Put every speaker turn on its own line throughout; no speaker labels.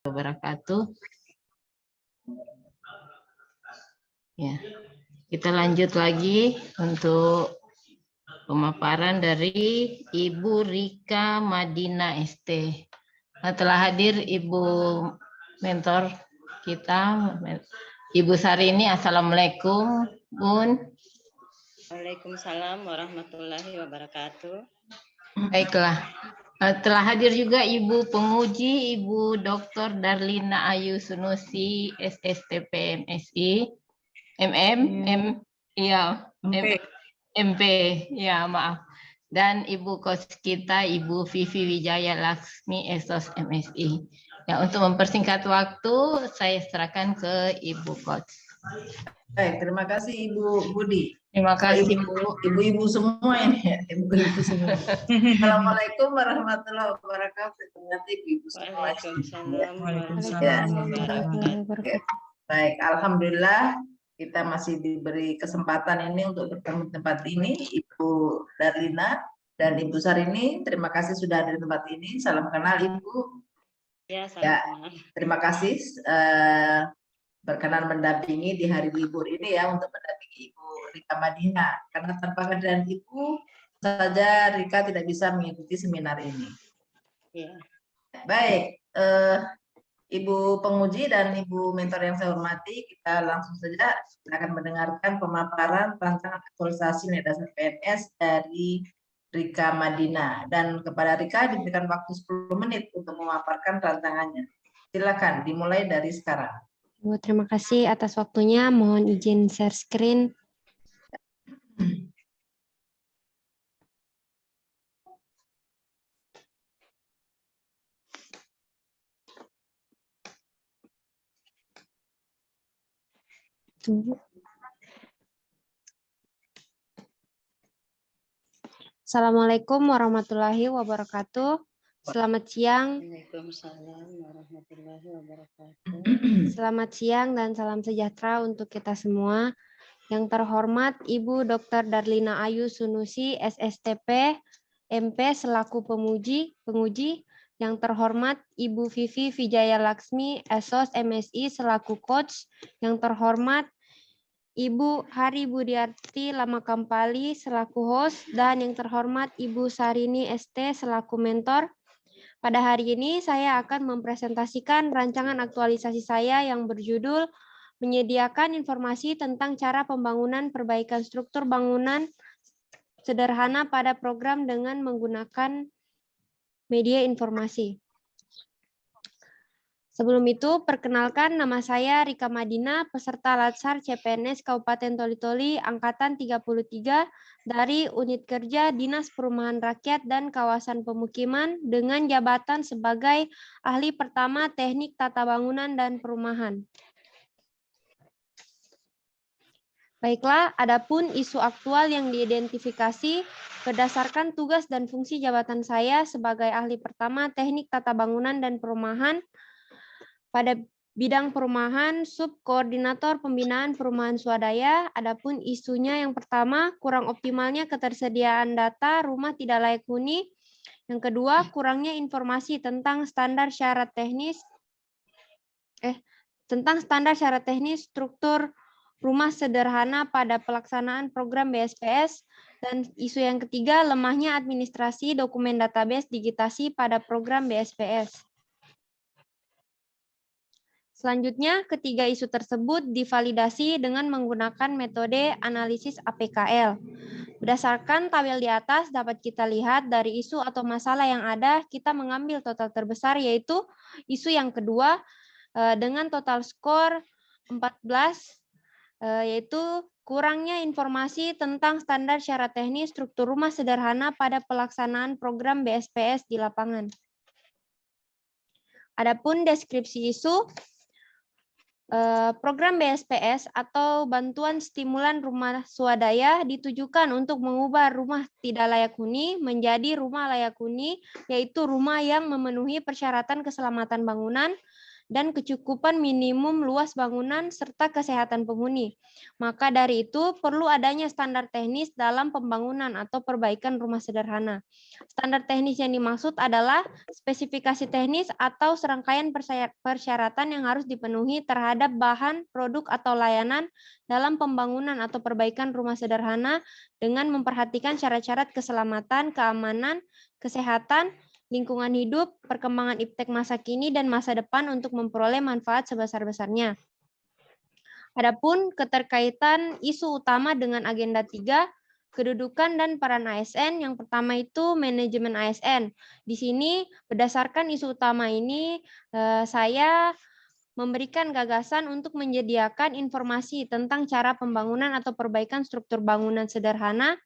wabarakatuh. Ya, kita lanjut lagi untuk pemaparan dari Ibu Rika Madina ST. Nah, telah hadir Ibu mentor kita, Ibu Sarini. Assalamualaikum, Bun.
Waalaikumsalam warahmatullahi wabarakatuh.
Baiklah. Telah hadir juga Ibu Penguji, Ibu Dr. Darlina Ayu Sunusi, SSTP MSI, MP, ya maaf. Dan Ibu Coach kita, Ibu Vivi Wijaya Laksmi, SOS MSI. Ya, untuk mempersingkat waktu, saya serahkan ke Ibu Coach.
Baik, terima kasih Ibu Budi.
Terima kasih Bu.
Ibu-ibu semua ini ya, ibu-ibu semua. Assalamualaikum warahmatullahi wabarakatuh. Ternyata ibu semua.
Waalaikumsalam warahmatullahi wabarakatuh.
Baik, alhamdulillah kita masih diberi kesempatan ini untuk bertemu di tempat ini, Ibu Darlina dan Ibu Sarini. Terima kasih sudah ada di tempat ini. Salam kenal Ibu.
Ya, salam kenal.
Terima kasih berkenan mendampingi di hari libur ini ya, untuk mendampingi Ibu Rika Madina, karena tanpa kehadiran Ibu saja Rika tidak bisa mengikuti seminar ini.
Ya.
Baik, Ibu Penguji dan Ibu Mentor yang saya hormati, kita langsung saja akan mendengarkan pemaparan rancangan aktualisasi nilai dasar PNS dari Rika Madina, dan kepada Rika diberikan waktu 10 menit untuk memaparkan rancangannya. Silakan dimulai dari sekarang.
Bu, terima kasih atas waktunya. Mohon izin share screen. Assalamualaikum warahmatullahi wabarakatuh. Selamat siang.
Waalaikumsalam warahmatullahi wabarakatuh.
Selamat siang dan salam sejahtera untuk kita semua. Yang terhormat Ibu Dr. Darlina Ayu Sunusi, SSTP, MP selaku penguji. Yang terhormat Ibu Vivi Wijaya Laksmi, SOS MSI selaku coach. Yang terhormat Ibu Hari Budiarti Lamakampali selaku host, dan yang terhormat Ibu Sarini ST selaku mentor. Pada hari ini saya akan mempresentasikan rancangan aktualisasi saya yang berjudul menyediakan informasi tentang cara pembangunan perbaikan struktur bangunan sederhana pada program dengan menggunakan media informasi. Sebelum itu, perkenalkan nama saya Rika Madina, peserta Latsar CPNS Kabupaten Toli-Toli Angkatan 33 dari Unit Kerja Dinas Perumahan Rakyat dan Kawasan Pemukiman dengan jabatan sebagai Ahli Pertama Teknik Tata Bangunan dan Perumahan. Baiklah, adapun isu aktual yang diidentifikasi berdasarkan tugas dan fungsi jabatan saya sebagai Ahli Pertama Teknik Tata Bangunan dan Perumahan pada bidang perumahan, subkoordinator pembinaan perumahan swadaya. Adapun isunya yang pertama, kurang optimalnya ketersediaan data rumah tidak layak huni. Yang kedua, kurangnya informasi tentang standar syarat teknis struktur rumah sederhana pada pelaksanaan program BSPS. Dan isu yang ketiga, lemahnya administrasi dokumen database digitasi pada program BSPS. Selanjutnya, ketiga isu tersebut divalidasi dengan menggunakan metode analisis APKL. Berdasarkan tabel di atas, dapat kita lihat dari isu atau masalah yang ada, kita mengambil total terbesar, yaitu isu yang kedua, dengan total skor 14, yaitu kurangnya informasi tentang standar syarat teknis struktur rumah sederhana pada pelaksanaan program BSPS di lapangan. Adapun deskripsi isu, program BSPS atau bantuan stimulan rumah swadaya ditujukan untuk mengubah rumah tidak layak huni menjadi rumah layak huni, yaitu rumah yang memenuhi persyaratan keselamatan bangunan dan kecukupan minimum luas bangunan serta kesehatan penghuni. Maka dari itu perlu adanya standar teknis dalam pembangunan atau perbaikan rumah sederhana. Standar teknis yang dimaksud adalah spesifikasi teknis atau serangkaian persyaratan yang harus dipenuhi terhadap bahan, produk, atau layanan dalam pembangunan atau perbaikan rumah sederhana dengan memperhatikan syarat-syarat keselamatan, keamanan, kesehatan, lingkungan hidup, perkembangan iptek masa kini dan masa depan untuk memperoleh manfaat sebesar-besarnya. Adapun keterkaitan isu utama dengan agenda 3, kedudukan dan peran ASN. Yang pertama itu manajemen ASN. Di sini berdasarkan isu utama ini saya memberikan gagasan untuk menyediakan informasi tentang cara pembangunan atau perbaikan struktur bangunan sederhana.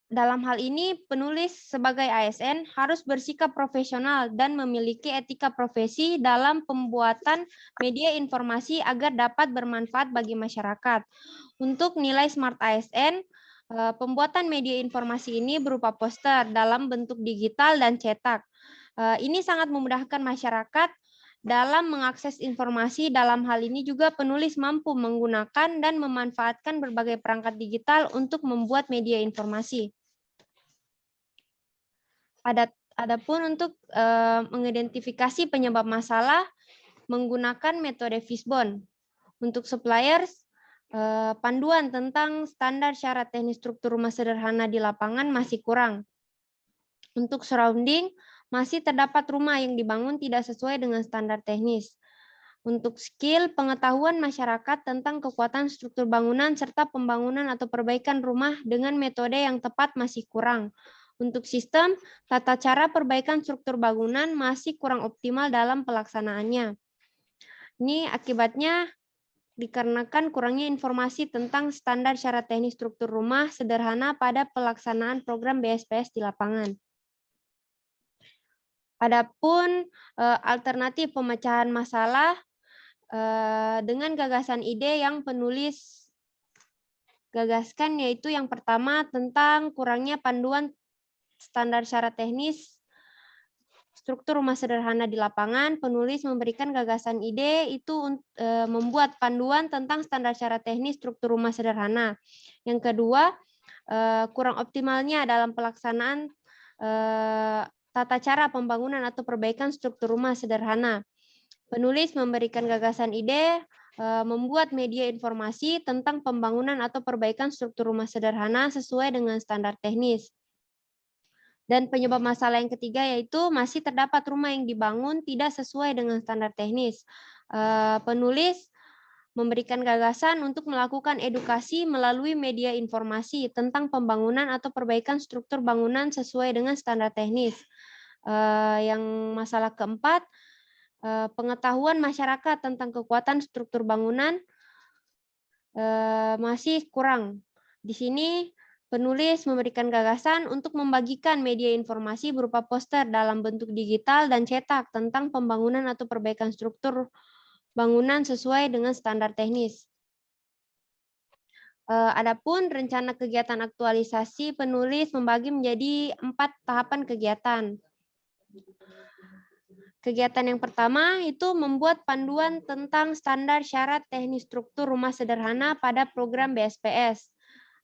Dalam hal ini, penulis sebagai ASN harus bersikap profesional dan memiliki etika profesi dalam pembuatan media informasi agar dapat bermanfaat bagi masyarakat. Untuk nilai Smart ASN, pembuatan media informasi ini berupa poster dalam bentuk digital dan cetak. Ini sangat memudahkan masyarakat dalam mengakses informasi. Dalam hal ini juga penulis mampu menggunakan dan memanfaatkan berbagai perangkat digital untuk membuat media informasi. Adapun untuk mengidentifikasi penyebab masalah menggunakan metode Fishbone. Untuk suppliers, panduan tentang standar syarat teknis struktur rumah sederhana di lapangan masih kurang. Untuk surrounding, masih terdapat rumah yang dibangun tidak sesuai dengan standar teknis. Untuk skill, pengetahuan masyarakat tentang kekuatan struktur bangunan serta pembangunan atau perbaikan rumah dengan metode yang tepat masih kurang. Untuk sistem, tata cara perbaikan struktur bangunan masih kurang optimal dalam pelaksanaannya. Ini akibatnya dikarenakan kurangnya informasi tentang standar syarat teknis struktur rumah sederhana pada pelaksanaan program BSPS di lapangan. Adapun alternatif pemecahan masalah dengan gagasan ide yang penulis gagaskan, yaitu yang pertama tentang kurangnya panduan standar syarat teknis struktur rumah sederhana di lapangan. Penulis memberikan gagasan ide itu membuat panduan tentang standar syarat teknis struktur rumah sederhana. Yang kedua, kurang optimalnya dalam pelaksanaan tata cara pembangunan atau perbaikan struktur rumah sederhana. Penulis memberikan gagasan ide membuat media informasi tentang pembangunan atau perbaikan struktur rumah sederhana sesuai dengan standar teknis. Dan penyebab masalah yang ketiga yaitu masih terdapat rumah yang dibangun tidak sesuai dengan standar teknis. Penulis memberikan gagasan untuk melakukan edukasi melalui media informasi tentang pembangunan atau perbaikan struktur bangunan sesuai dengan standar teknis. Yang masalah keempat, pengetahuan masyarakat tentang kekuatan struktur bangunan masih kurang. Di sini penulis memberikan gagasan untuk membagikan media informasi berupa poster dalam bentuk digital dan cetak tentang pembangunan atau perbaikan struktur bangunan sesuai dengan standar teknis. Adapun rencana kegiatan aktualisasi, penulis membagi menjadi 4 tahapan kegiatan. Kegiatan yang pertama itu membuat panduan tentang standar syarat teknis struktur rumah sederhana pada program BSPS.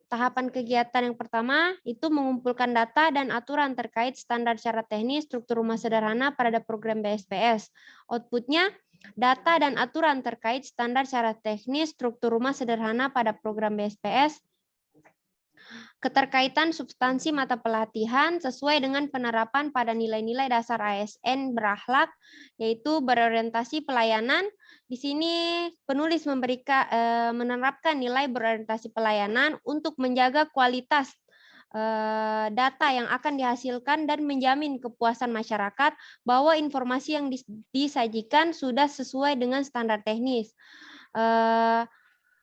Tahapan kegiatan yang pertama itu mengumpulkan data dan aturan terkait standar syarat teknis struktur rumah sederhana pada program BSPS. Outputnya, data dan aturan terkait standar syarat teknis struktur rumah sederhana pada program BSPS, keterkaitan substansi mata pelatihan sesuai dengan penerapan pada nilai-nilai dasar ASN berakhlak, yaitu berorientasi pelayanan. Di sini penulis menerapkan nilai berorientasi pelayanan untuk menjaga kualitas data yang akan dihasilkan dan menjamin kepuasan masyarakat bahwa informasi yang disajikan sudah sesuai dengan standar teknis.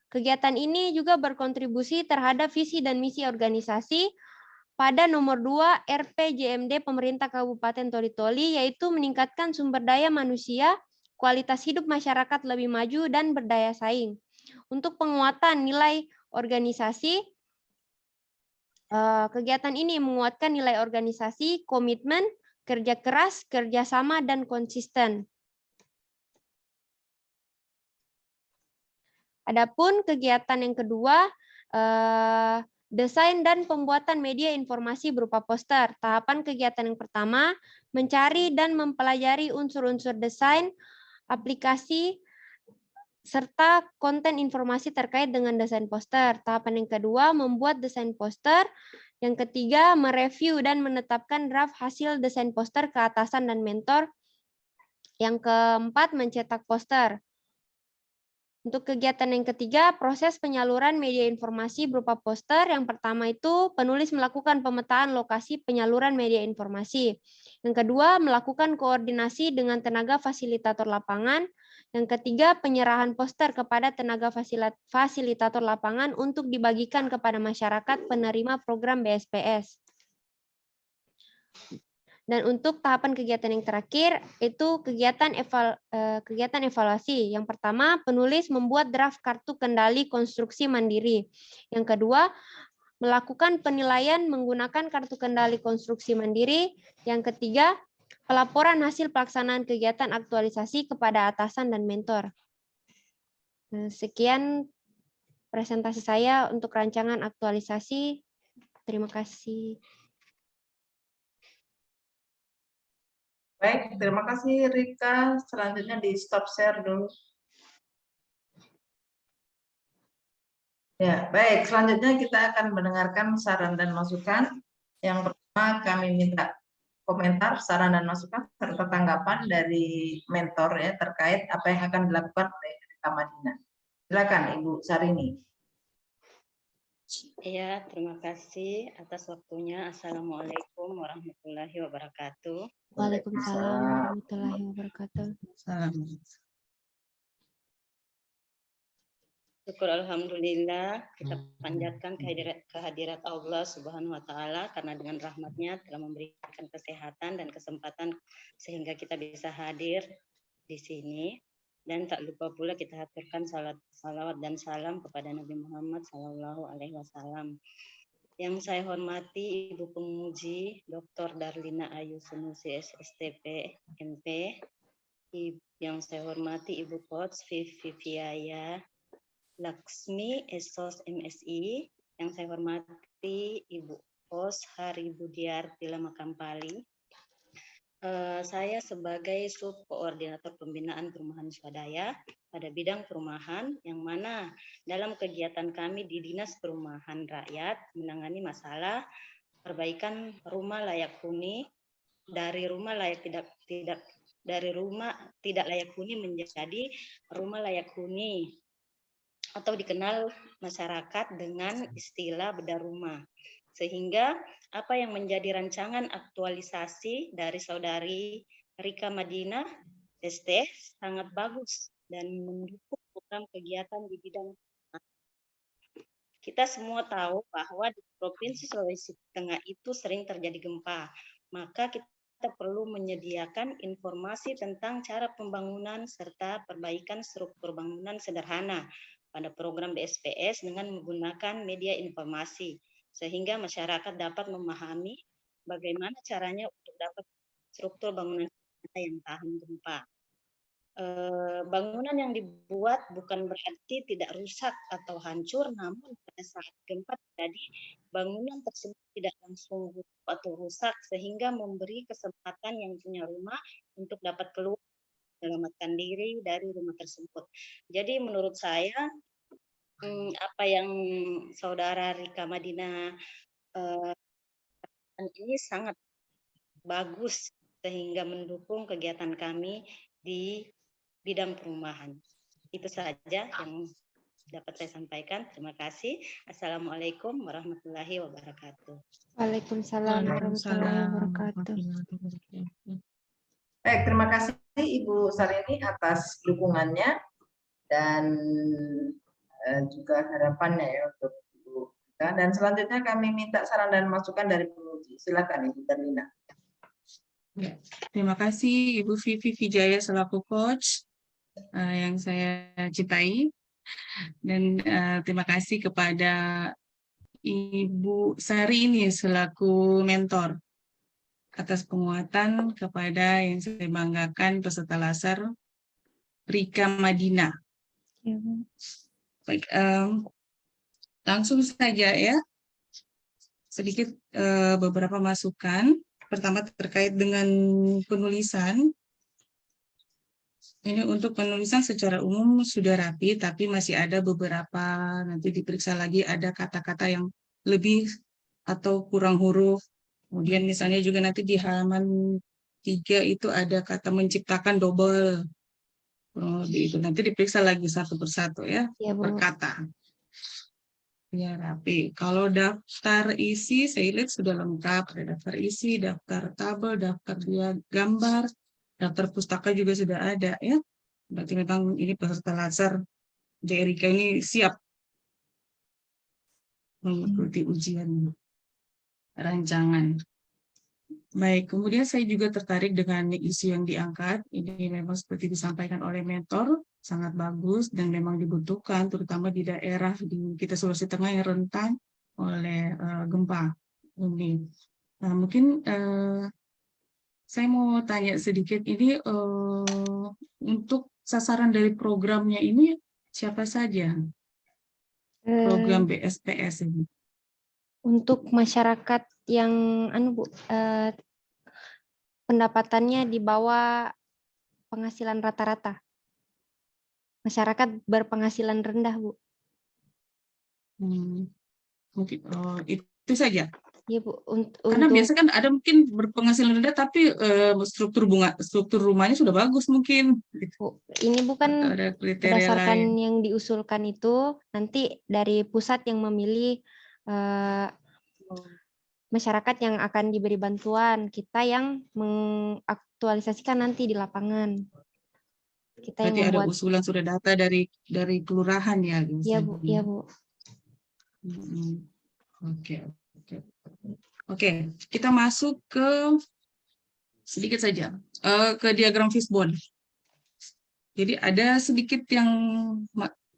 Kegiatan ini juga berkontribusi terhadap visi dan misi organisasi pada nomor 2 RPJMD Pemerintah Kabupaten Toli-Toli, yaitu meningkatkan sumber daya manusia, kualitas hidup masyarakat lebih maju dan berdaya saing. Untuk penguatan nilai organisasi, kegiatan ini menguatkan nilai organisasi, komitmen, kerja keras, kerjasama, dan konsisten. Adapun kegiatan yang kedua, desain dan pembuatan media informasi berupa poster. Tahapan kegiatan yang pertama, mencari dan mempelajari unsur-unsur desain, aplikasi, serta konten informasi terkait dengan desain poster. Tahapan yang kedua, membuat desain poster. Yang ketiga, mereview dan menetapkan draft hasil desain poster ke atasan dan mentor. Yang keempat, mencetak poster. Untuk kegiatan yang ketiga, proses penyaluran media informasi berupa poster. Yang pertama itu penulis melakukan pemetaan lokasi penyaluran media informasi. Yang kedua, melakukan koordinasi dengan tenaga fasilitator lapangan. Yang ketiga, penyerahan poster kepada tenaga fasilitator lapangan untuk dibagikan kepada masyarakat penerima program BSPS. Dan untuk tahapan kegiatan yang terakhir, itu kegiatan evaluasi. Yang pertama, penulis membuat draft kartu kendali konstruksi mandiri. Yang kedua, melakukan penilaian menggunakan kartu kendali konstruksi mandiri. Yang ketiga, pelaporan hasil pelaksanaan kegiatan aktualisasi kepada atasan dan mentor. Sekian presentasi saya untuk rancangan aktualisasi. Terima kasih.
Baik, terima kasih Rika. Selanjutnya di stop share dulu. Ya, baik. Selanjutnya kita akan mendengarkan saran dan masukan. Yang pertama kami minta komentar, saran dan masukan serta tanggapan dari mentor ya terkait apa yang akan dilakukan oleh Rika Madinah. Silakan Ibu Sarini.
Ya, terima kasih atas waktunya. Assalamualaikum warahmatullahi wabarakatuh.
Waalaikumsalam warahmatullahi wabarakatuh.
Syukur alhamdulillah kita panjatkan kehadirat Allah Subhanahu wa taala karena dengan rahmatnya telah memberikan kesehatan dan kesempatan sehingga kita bisa hadir di sini. Dan tak lupa pula kita haturkan salawat dan salam kepada Nabi Muhammad SAW. Yang saya hormati Ibu Penguji Dr. Darlina Ayu Sunusi SSTP MP. Yang saya hormati Ibu Coach Vivi Viaya Laksmi Esos MSI. Yang saya hormati Ibu Coach Hari Budiarti Makampali. Saya sebagai subkoordinator pembinaan perumahan swadaya pada bidang perumahan, yang mana dalam kegiatan kami di Dinas Perumahan Rakyat menangani masalah perbaikan rumah layak huni dari rumah tidak layak huni menjadi rumah layak huni atau dikenal masyarakat dengan istilah bedah rumah. Sehingga apa yang menjadi rancangan aktualisasi dari saudari Rika Madinah ST sangat bagus dan mendukung program kegiatan di bidang. Kita semua tahu bahwa di Provinsi Sulawesi Tengah itu sering terjadi gempa. Maka kita perlu menyediakan informasi tentang cara pembangunan serta perbaikan struktur bangunan sederhana pada program BSPS dengan menggunakan media informasi, sehingga masyarakat dapat memahami bagaimana caranya untuk dapat struktur bangunan yang tahan gempa. Bangunan yang dibuat bukan berarti tidak rusak atau hancur, namun pada saat gempa terjadi, bangunan tersebut tidak langsung atau rusak, sehingga memberi kesempatan yang punya rumah untuk dapat keluar menyelamatkan diri dari rumah tersebut. Jadi menurut saya apa yang saudara Rika Madinah ini sangat bagus sehingga mendukung kegiatan kami di bidang perumahan. Itu saja yang dapat saya sampaikan. Terima kasih. Assalamualaikum warahmatullahi wabarakatuh.
Waalaikumsalam warahmatullahi wabarakatuh.
Baik, terima kasih Ibu Sarini atas dukungannya dan juga harapannya ya untuk Ibu. Dan selanjutnya kami minta saran dan masukan dari penguji. Silakan Ibu Darlina.
Ya, terima kasih Ibu Vivi Vijaya selaku coach yang saya cintai, dan terima kasih kepada Ibu Sarini selaku mentor atas penguatan kepada yang saya banggakan peserta laser Rika Madina.
Ya, Bu.
Baik, langsung saja ya, sedikit beberapa masukan. Pertama terkait dengan penulisan. Ini untuk penulisan secara umum sudah rapi, tapi masih ada beberapa, nanti diperiksa lagi ada kata-kata yang lebih atau kurang huruf. Kemudian misalnya juga nanti di halaman 3 itu ada kata menciptakan double. Kurang lebih itu nanti diperiksa lagi satu persatu ya,
Ya,
per
Bu.
kata. Ya rapi. Kalau daftar isi saya lihat sudah lengkap. Ada daftar isi, daftar tabel, daftar dia gambar, daftar pustaka juga sudah ada ya. Berarti memang ini peserta laser Erika ini siap mengikuti ujian rancangan. Baik, kemudian saya juga tertarik dengan isu yang diangkat. Ini memang seperti disampaikan oleh mentor, sangat bagus dan memang dibutuhkan, terutama di daerah di kita Sulawesi Tengah yang rentan oleh gempa bumi. Nah, mungkin saya mau tanya sedikit ini untuk sasaran dari programnya ini siapa saja? Program BSPS ini.
Untuk masyarakat yang Bu, pendapatannya di bawah penghasilan rata-rata. Masyarakat berpenghasilan rendah, Bu.
Mungkin itu saja.
Iya, Bu.
Karena
Untuk
biasa kan ada mungkin berpenghasilan rendah tapi struktur rumahnya sudah bagus mungkin.
Bu, ini bukan
Ada kriteria
berdasarkan
lain.
yang diusulkan itu, nanti dari pusat yang memilih masyarakat yang akan diberi bantuan, kita yang mengaktualisasikan nanti di lapangan. Kita
Berarti
yang
ada
membuat.
usulan sudah data dari kelurahan ya.
Iya, Bu. Iya, Bu.
Oke, kita masuk ke sedikit saja ke diagram fishbone. Jadi ada sedikit yang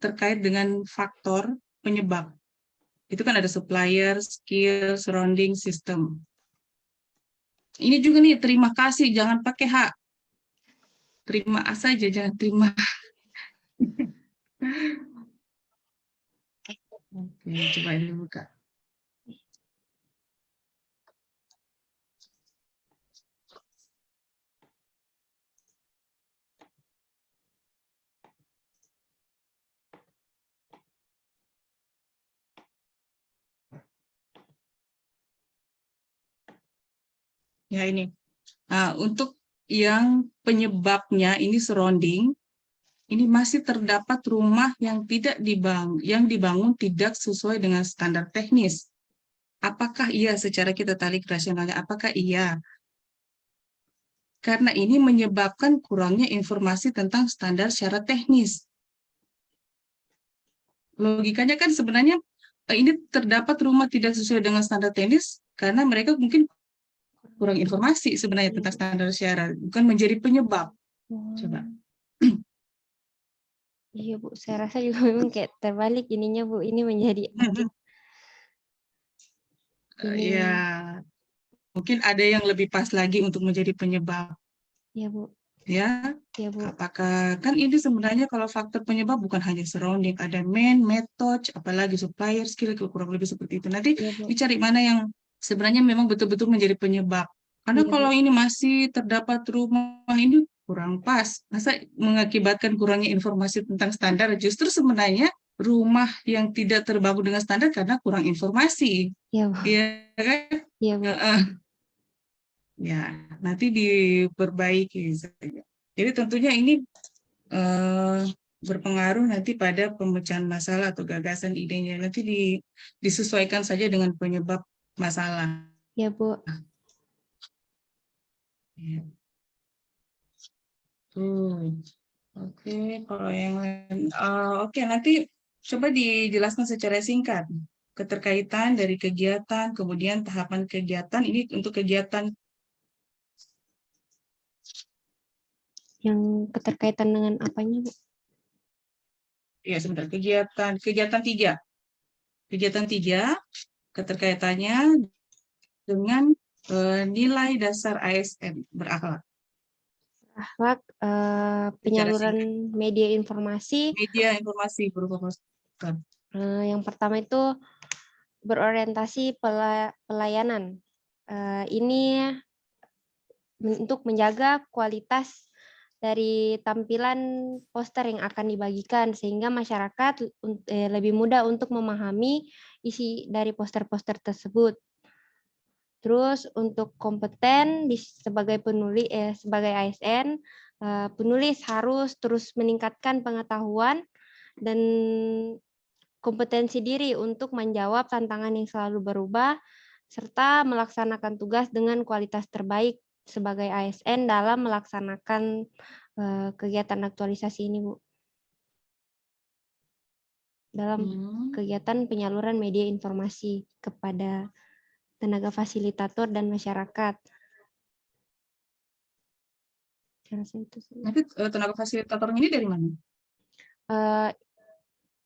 terkait dengan faktor penyebab. Itu kan ada supplier, skill, surrounding, system. Ini juga nih, terima kasih, jangan pakai H. Terima A saja, jangan terima. Oke, coba dibuka. Ya ini. Nah, untuk yang penyebabnya ini surrounding, ini masih terdapat rumah yang dibangun tidak sesuai dengan standar teknis. Apakah iya secara kita tarik rasionalnya? Apakah iya? Karena ini menyebabkan kurangnya informasi tentang standar secara teknis. Logikanya kan sebenarnya ini terdapat rumah tidak sesuai dengan standar teknis karena mereka mungkin kurang informasi sebenarnya tentang standar secara, bukan menjadi penyebab. Coba.
Iya, Bu. Saya rasa juga memang kayak terbalik ininya, Bu. Ini menjadi
Ya, mungkin ada yang lebih pas lagi untuk menjadi penyebab.
Iya, Bu.
Ya,
Iya, Bu.
apakah kan ini sebenarnya kalau faktor penyebab bukan hanya surrounding, ada method, apalagi supplier, skill, kurang lebih seperti itu. Nanti
Iya, Bu.
dicari mana yang sebenarnya memang betul-betul menjadi penyebab. Karena
Iya,
kalau
Bu.
ini masih terdapat rumah ini kurang pas, masa mengakibatkan kurangnya informasi tentang standar, justru sebenarnya rumah yang tidak terbangun dengan standar karena kurang informasi.
Iya, Bu.
Iya kan?
Iya, Bu.
Ya, nanti diperbaiki saja. Jadi tentunya ini berpengaruh nanti pada pemecahan masalah atau gagasan idenya. Nanti disesuaikan saja dengan penyebab masalah.
Iya, Bu.
Ya. Oke, kalau yang lain, oke nanti coba dijelaskan secara singkat keterkaitan dari kegiatan, kemudian tahapan kegiatan ini untuk kegiatan
Yang keterkaitan dengan apanya, Bu?
ya sebentar kegiatan 3 keterkaitannya dengan nilai dasar ASN berakhlak.
Akhlak, penyaluran media informasi.
Media informasi berupa poster.
Yang pertama itu berorientasi pelayanan. Ini untuk menjaga kualitas dari tampilan poster yang akan dibagikan sehingga masyarakat lebih mudah untuk memahami isi dari poster-poster tersebut. Terus untuk kompeten sebagai penulis sebagai ASN, penulis harus terus meningkatkan pengetahuan dan kompetensi diri untuk menjawab tantangan yang selalu berubah serta melaksanakan tugas dengan kualitas terbaik sebagai ASN dalam melaksanakan kegiatan aktualisasi ini, Bu. Dalam kegiatan penyaluran media informasi kepada tenaga fasilitator dan masyarakat.
Nanti tenaga fasilitator ini dari mana?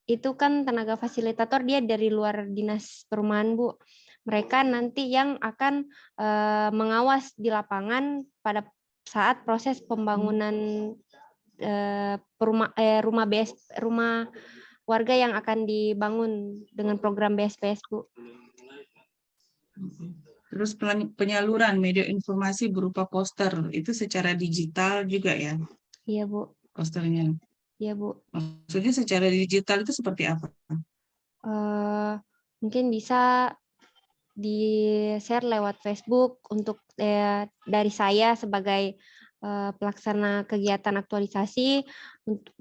Itu kan tenaga fasilitator dia dari luar dinas perumahan, Bu. Mereka nanti yang akan mengawas di lapangan pada saat proses pembangunan rumah warga yang akan dibangun dengan program BSPS, Bu.
Terus penyaluran media informasi berupa poster itu secara digital juga ya?
Iya, Bu.
Posternya.
Iya, Bu.
Maksudnya secara digital itu seperti apa?
Mungkin bisa di-share lewat Facebook untuk dari saya sebagai pelaksana kegiatan aktualisasi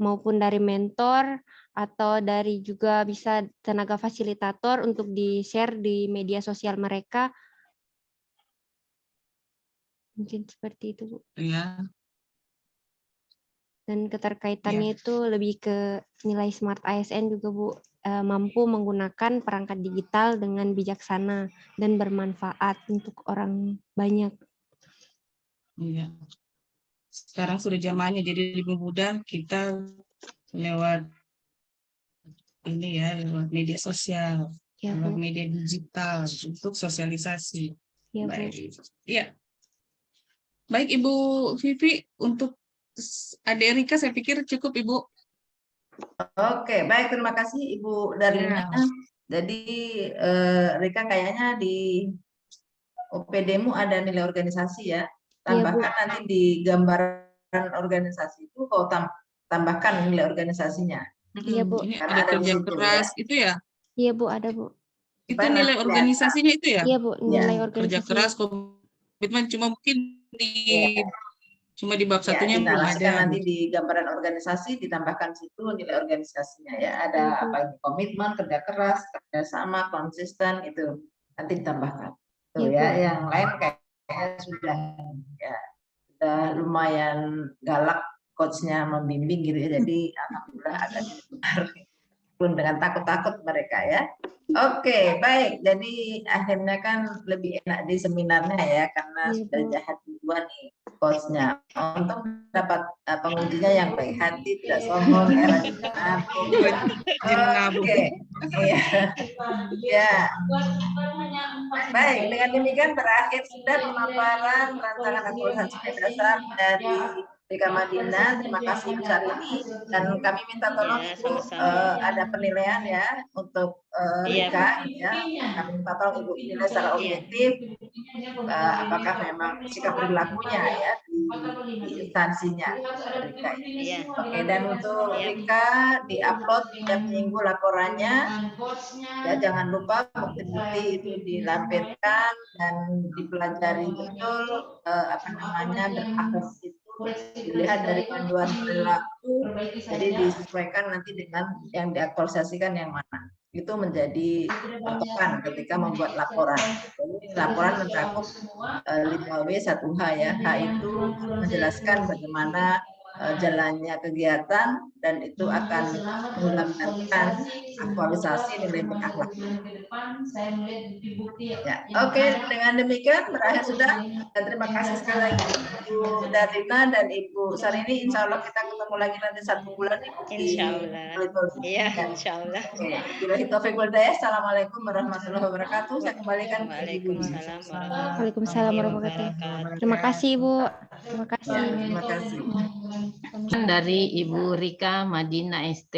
maupun dari mentor atau dari juga bisa tenaga fasilitator untuk di-share di media sosial mereka. Mungkin seperti itu, Bu.
Ya.
Dan keterkaitannya itu lebih ke nilai Smart ASN juga, Bu. Mampu menggunakan perangkat digital dengan bijaksana dan bermanfaat untuk orang banyak.
Iya. Sekarang sudah zamannya, jadi lebih mudah kita lewat ini ya, lewat media sosial,
Ya,
lewat
Bu.
media digital untuk sosialisasi.
Ya, Bu.
Baik. Iya. Baik, Ibu Vivi, untuk Adik Rika saya pikir cukup, Ibu.
Oke, baik, terima kasih Ibu Darlina.
Ya.
Jadi Rika kayaknya di OPD-mu ada nilai organisasi ya. Tambahkan nanti di gambaran organisasi itu kau tambahkan nilai organisasinya.
Iya, Bu.
Ini
Karena
ada kerja
di situ,
keras
ya.
itu ya?
Iya, Bu, ada, Bu.
Itu
Supaya
nilai
nanti
organisasinya itu ya?
Iya, Bu, nilai
Ya.
Kerja
organisasi.
keras, komitmen, cuma mungkin cuma di bab
Ya,
satunya belum
dinarasikan
ada.
nanti di gambaran organisasi ditambahkan situ nilai organisasinya ya. Ada apa ini, komitmen, kerja keras, kerja sama, konsisten itu nanti ditambahkan. Tuh
Ya,
ya,
Bu.
yang lain kayaknya sudah lumayan galak coachnya membimbing gitu ya. Jadi alhamdulillah agak benar pun dengan takut-takut mereka ya. Oke, baik. Jadi akhirnya kan lebih enak di seminarnya ya karena
Iya,
sudah
Bu.
jahat duluan nih coachnya. Untuk dapat pengujinya yang baik hati, tidak sombong, ya rajin menabung. Oke, iya. Ya. Baik, dengan demikian berakhir sudah pemaparan rancangan aktualisasi dasar dari Rika Madina. Terima kasih Ibu Sarini, dan kami minta tolong
Ya,
Ibu
sama-sama.
ada penilaian ya untuk Rika ya. Kami minta tolong Ibu nilai secara objektif apakah memang sikap perilakunya ya di instansinya Rika ini.
Iya.
Oke, dan untuk
Iya.
Rika diupload tiap minggu laporannya. Ya, jangan lupa bukti-bukti itu dilampirkan dan dipelajari betul berakas itu dilihat dari panduan perilaku, jadi disesuaikan nanti dengan yang diaktualisasikan yang mana. Itu menjadi patokan ketika membuat laporan. Jadi laporan mencakup 5W 1H ya. H itu menjelaskan bagaimana jalannya kegiatan, dan itu akan menggambarkan aktualisasi nilai berakhlak. Ya, oke, dengan demikian berakhir sudah. Dan terima kasih sekali lagi Ibu Darlina dan Ibu Sarini. Insya Allah kita ketemu lagi nanti 1 bulan.
Insya Allah. Iya, insya Allah.
Billahi taufiq wal hidayah. Assalamualaikum warahmatullahi wabarakatuh. Saya kembalikan ke Ibu.
Waalaikumsalam
Waalaikumsalam warahmatullahi wabarakatuh. Terima kasih Ibu. Terima kasih.
Ya, terima kasih.
Dari Ibu Rika Madina ST.